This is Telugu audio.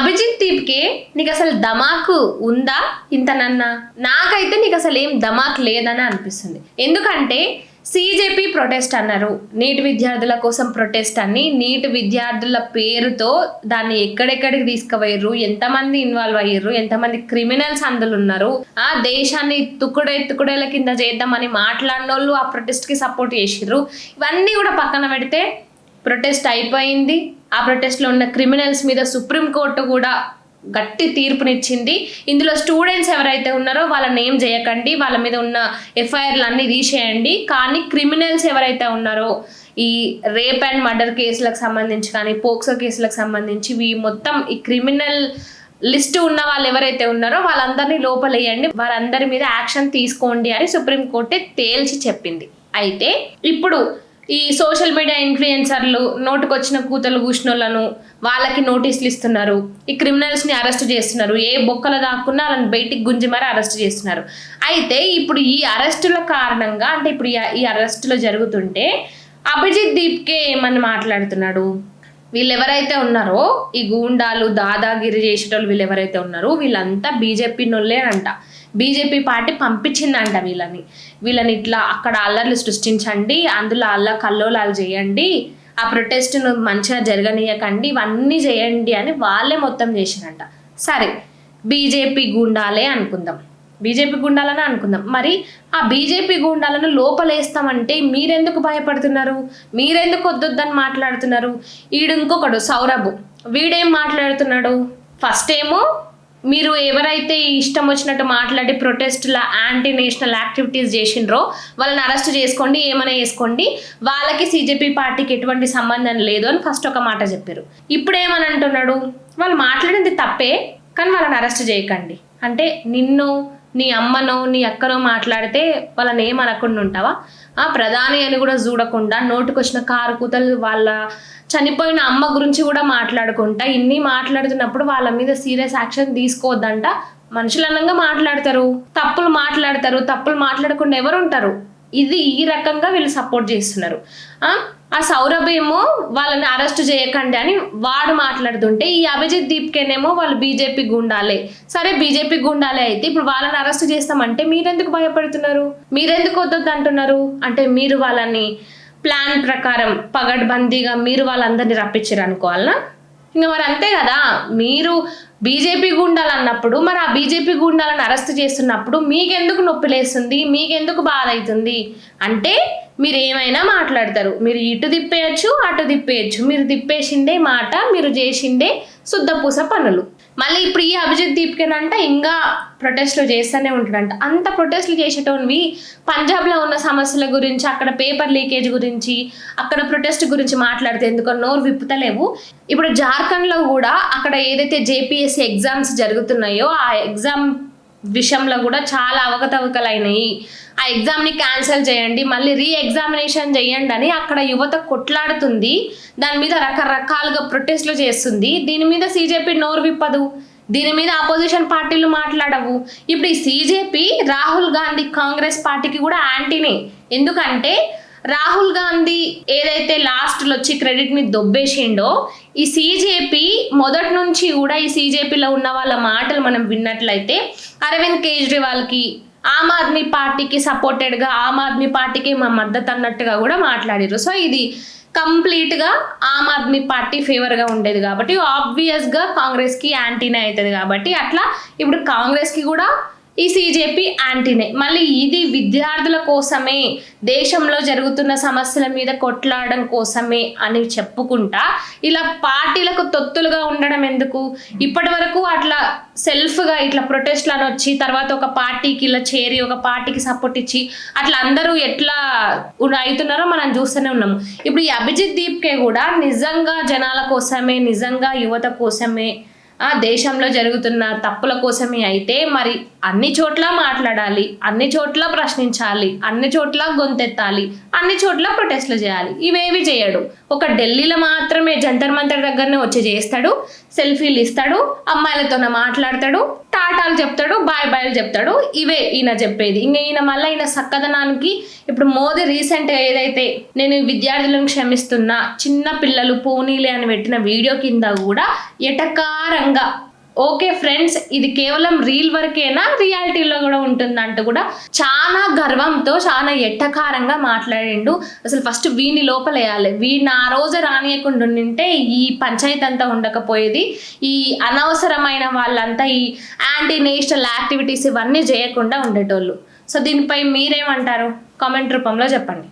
అభిజిత్ దీప్కే నీకు అసలు ధమాకు ఉందా ఇంతనన్నా? నాకైతే నీకు అసలు ఏం ధమాక్ లేదని అనిపిస్తుంది. ఎందుకంటే సిజేపీ ప్రొటెస్ట్ అన్నారు, నీట్ విద్యార్థుల కోసం ప్రొటెస్ట్ అని. నీట్ విద్యార్థుల పేరుతో దాన్ని ఎక్కడెక్కడికి తీసుకుపోయారు, ఎంతమంది ఇన్వాల్వ్ అయ్యారు, ఎంతమంది క్రిమినల్స్ అందులో ఉన్నారు, ఆ దేశాన్ని తుక్కుడేల కింద చేద్దామని మాట్లాడిన వాళ్ళు ఆ ప్రొటెస్ట్ కి సపోర్ట్ చేసిర్రు. ఇవన్నీ కూడా పక్కన పెడితే ప్రొటెస్ట్ అయిపోయింది. ఆ ప్రొటెస్ట్లో ఉన్న క్రిమినల్స్ మీద సుప్రీంకోర్టు కూడా గట్టి తీర్పునిచ్చింది. ఇందులో స్టూడెంట్స్ ఎవరైతే ఉన్నారో వాళ్ళని ఏం చేయకండి, వాళ్ళ మీద ఉన్న ఎఫ్ఐఆర్లు అన్నీ తీసేయండి. కానీ క్రిమినల్స్ ఎవరైతే ఉన్నారో ఈ రేప్ అండ్ మర్డర్ కేసులకు సంబంధించి కానీ పోక్సో కేసులకు సంబంధించి మొత్తం ఈ క్రిమినల్ లిస్ట్ ఉన్న వాళ్ళు ఎవరైతే ఉన్నారో వాళ్ళందరినీ లోపలేయండి, వారందరి మీద యాక్షన్ తీసుకోండి అని సుప్రీంకోర్టే తేల్చి చెప్పింది. అయితే ఇప్పుడు ఈ సోషల్ మీడియా ఇన్ఫ్లుయెన్సర్లు నోటుకొచ్చిన కూతలు కూసినోళ్ళను వాళ్ళకి నోటీసులు ఇస్తున్నారు, ఈ క్రిమినల్స్ని అరెస్ట్ చేస్తున్నారు, ఏ బొక్కలు దాక్కున్నా వాళ్ళని బయటికి గుంజి మరి అరెస్ట్ చేస్తున్నారు. అయితే ఇప్పుడు ఈ అరెస్టుల కారణంగా అంటే ఇప్పుడు ఈ అరెస్టులు జరుగుతుంటే అభిజిత్ దీప్కే ఏమని మాట్లాడుతున్నాడు, వీళ్ళు ఎవరైతే ఉన్నారో ఈ గూండాలు దాదాగిరి చేసేటోళ్ళు వీళ్ళు ఎవరైతే ఉన్నారో వీళ్ళంతా బీజేపీ నోళ్ళే అంట. బీజేపీ పార్టీ పంపించిందంట వీళ్ళని ఇట్లా అక్కడ అల్లర్లు సృష్టించండి, అందులో కల్లోలాలు చేయండి, ఆ ప్రొటెస్ట్ను మంచిగా జరగనీయకండి, ఇవన్నీ చేయండి అని వాళ్ళే మొత్తం చేసిరంట. సరే బీజేపీ గుండాలే అనుకుందాం, బీజేపీ గుండాలని అనుకుందాం. మరి ఆ బీజేపీ గుండాలను లోపలేస్తామంటే మీరెందుకు భయపడుతున్నారు, మీరెందుకు వద్దొద్దని మాట్లాడుతున్నారు? ఇంకొకడు సౌరభ్, వీడేం మాట్లాడుతున్నాడు, ఫస్ట్ ఏమో మీరు ఎవరైతే ఇష్టం వచ్చినట్టు మాట్లాడి ప్రొటెస్ట్ల యాంటీ నేషనల్ యాక్టివిటీస్ చేసిండ్రో వాళ్ళని అరెస్ట్ చేసుకోండి, ఏమైనా చేసుకోండి, వాళ్ళకి సిజేపీ పార్టీకి ఎటువంటి సంబంధం లేదు అని ఫస్ట్ ఒక మాట చెప్పారు. ఇప్పుడు ఏమని అంటున్నాడు, వాళ్ళు మాట్లాడింది తప్పే కానీ వాళ్ళని అరెస్ట్ చేయకండి అంటే నిన్ను నీ అమ్మనో నీ అక్కనో మాట్లాడితే వాళ్ళని ఏమనకుండా ఉంటావా? ప్రధాని అని కూడా చూడకుండా నోటుకొచ్చిన కారు కూతలు వాళ్ళ చనిపోయిన అమ్మ గురించి కూడా మాట్లాడుకుంటా ఇన్ని మాట్లాడుతున్నప్పుడు వాళ్ళ మీద సీరియస్ యాక్షన్ తీసుకోవద్దంట. మనుషులు అన్నంగా మాట్లాడతారు, తప్పులు మాట్లాడకుండా ఎవరు ఉంటారు? ఇది ఈ రకంగా వీళ్ళు సపోర్ట్ చేస్తున్నారు. ఆ సౌరభ్ ఏమో వాళ్ళని అరెస్ట్ చేయకండి అని వాడు మాట్లాడుతుంటే ఈ అభిజిత్ దీప్కేనేమో వాళ్ళు బీజేపీ గుండాలే. సరే బీజేపీ గుండాలే అయితే ఇప్పుడు వాళ్ళని అరెస్ట్ చేస్తామంటే మీరెందుకు భయపడుతున్నారు, మీరెందుకు వద్దొద్దు అంటున్నారు? అంటే మీరు వాళ్ళని ప్లాన్ ప్రకారం పగడ్బందీగా మీరు వాళ్ళందరినీ రప్పించారు అనుకోవాలనా? ఇంకా మరి అంతే కదా, మీరు బీజేపీ గుండాలు అన్నప్పుడు మరి ఆ బీజేపీ గుండాలను అరెస్ట్ చేస్తున్నప్పుడు మీకెందుకు నొప్పి లేస్తుంది, మీకెందుకు బాధ అవుతుంది? అంటే మీరు ఏమైనా మాట్లాడతారు, మీరు ఇటు తిప్పేయచ్చు అటు తిప్పేయచ్చు, మీరు తిప్పేసిండే మాట, మీరు చేసిండే శుద్ధపూస పనులు. మళ్ళీ ఇప్పుడు ఈ అభిజిత్ దీప్కేనంట ఇంకా ప్రొటెస్ట్లు చేస్తూనే ఉంటాడంట. అంత ప్రొటెస్ట్లు చేసేటోనివి పంజాబ్లో ఉన్న సమస్యల గురించి, అక్కడ పేపర్ లీకేజ్ గురించి, అక్కడ ప్రొటెస్ట్ గురించి మాట్లాడితే ఎందుకో నోరు విప్పుతలేవు. ఇప్పుడు జార్ఖండ్లో కూడా అక్కడ ఏదైతే జేపీఎస్సీ ఎగ్జామ్స్ జరుగుతున్నాయో ఆ ఎగ్జామ్ విషయంలో కూడా చాలా అవకతవకలు అయినాయి, ఆ ఎగ్జామ్ని క్యాన్సిల్ చేయండి, మళ్ళీ ఎగ్జామినేషన్ చేయండి అని అక్కడ యువత కొట్లాడుతుంది. దాని మీద రకరకాలుగా ప్రొటెస్ట్లు చేస్తుంది. దీని మీద సిజేపీ నోరు విప్పదు, దీని మీద అపోజిషన్ పార్టీలు మాట్లాడవు. ఇప్పుడు ఈ సిజేపీ రాహుల్ గాంధీ కాంగ్రెస్ పార్టీకి కూడా యాంటీనే. ఎందుకంటే రాహుల్ గాంధీ ఏదైతే లాస్ట్లో వచ్చి క్రెడిట్ని దొబ్బేసిండో ఈ సిజేపీ మొదటి నుంచి కూడా ఈ సిజేపీలో ఉన్న వాళ్ళ మాటలు మనం విన్నట్లయితే అరవింద్ కేజ్రీవాల్కి ఆమ్ ఆద్మీ పార్టీకి సపోర్టెడ్గా ఆమ్ ఆద్మీ పార్టీకి మా మద్దతు అన్నట్టుగా కూడా మాట్లాడారు. సో ఇది కంప్లీట్గా ఆమ్ ఆద్మీ పార్టీ ఫేవర్గా ఉండేది కాబట్టి ఆబ్వియస్గా కాంగ్రెస్కి యాంటీనే అవుతుంది కాబట్టి అట్లా ఇప్పుడు కాంగ్రెస్కి కూడా ఈ సిజేపీ యాంటీనే. మళ్ళీ ఇది విద్యార్థుల కోసమే, దేశంలో జరుగుతున్న సమస్యల మీద కొట్లాడడం కోసమే అని చెప్పుకుంటా ఇలా పార్టీలకు తొత్తులుగా ఉండడం ఎందుకు? ఇప్పటి వరకు అట్లా సెల్ఫ్గా ఇట్లా ప్రొటెస్ట్లను వచ్చి తర్వాత ఒక పార్టీకి ఇలా చేరి ఒక పార్టీకి సపోర్ట్ ఇచ్చి అట్లా అందరూ ఎట్లా అవుతున్నారో మనం చూస్తూనే ఉన్నాము. ఇప్పుడు ఈ అభిజిత్ దీప్కే కూడా నిజంగా జనాల కోసమే, నిజంగా యువత కోసమే, దేశంలో జరుగుతున్న తప్పుల కోసమే అయితే మరి అన్ని చోట్ల మాట్లాడాలి, అన్ని చోట్ల ప్రశ్నించాలి, అన్ని చోట్ల గొంతెత్తాలి. అన్ని చోట్ల ప్రొటెస్ట్లు చేయాలి. ఇవేవి చేయడు. ఒక ఢిల్లీలో మాత్రమే జంతర్ మంతర్ దగ్గరనే వచ్చి చేస్తాడు, సెల్ఫీలు ఇస్తాడు, అమ్మాయిలతోనే మాట్లాడతాడు, టాటాలు చెప్తాడు, బాయ్ బాయ్లు చెప్తాడు. ఇవే ఈయన చెప్పేది. ఇంకా ఈయన మళ్ళీ ఈయన సక్కదనానికి ఇప్పుడు మోదీ రీసెంట్గా ఏదైతే నేను విద్యార్థులను క్షమిస్తున్నా, చిన్న పిల్లలు పోనీలే అని పెట్టిన వీడియో కింద కూడా ఎటకారంగా ఓకే ఫ్రెండ్స్ ఇది కేవలం రీల్ వరకేనా, రియాలిటీలో కూడా ఉంటుందంటూ కూడా చాలా గర్వంతో చాలా ఎట్టకారంగా మాట్లాడిండు. అసలు ఫస్ట్ వీడిని లోపలేయాలి. వీడిని ఆ రోజు రానియకుండా ఉంటే ఈ పంచాయతీ అంతా ఉండకపోయేది. ఈ అనవసరమైన వాళ్ళంతా ఈ యాంటీ నేషనల్ యాక్టివిటీస్ ఇవన్నీ చేయకుండా ఉండేటోళ్ళు. సో దీనిపై మీరేమంటారు? కామెంట్ రూపంలో చెప్పండి.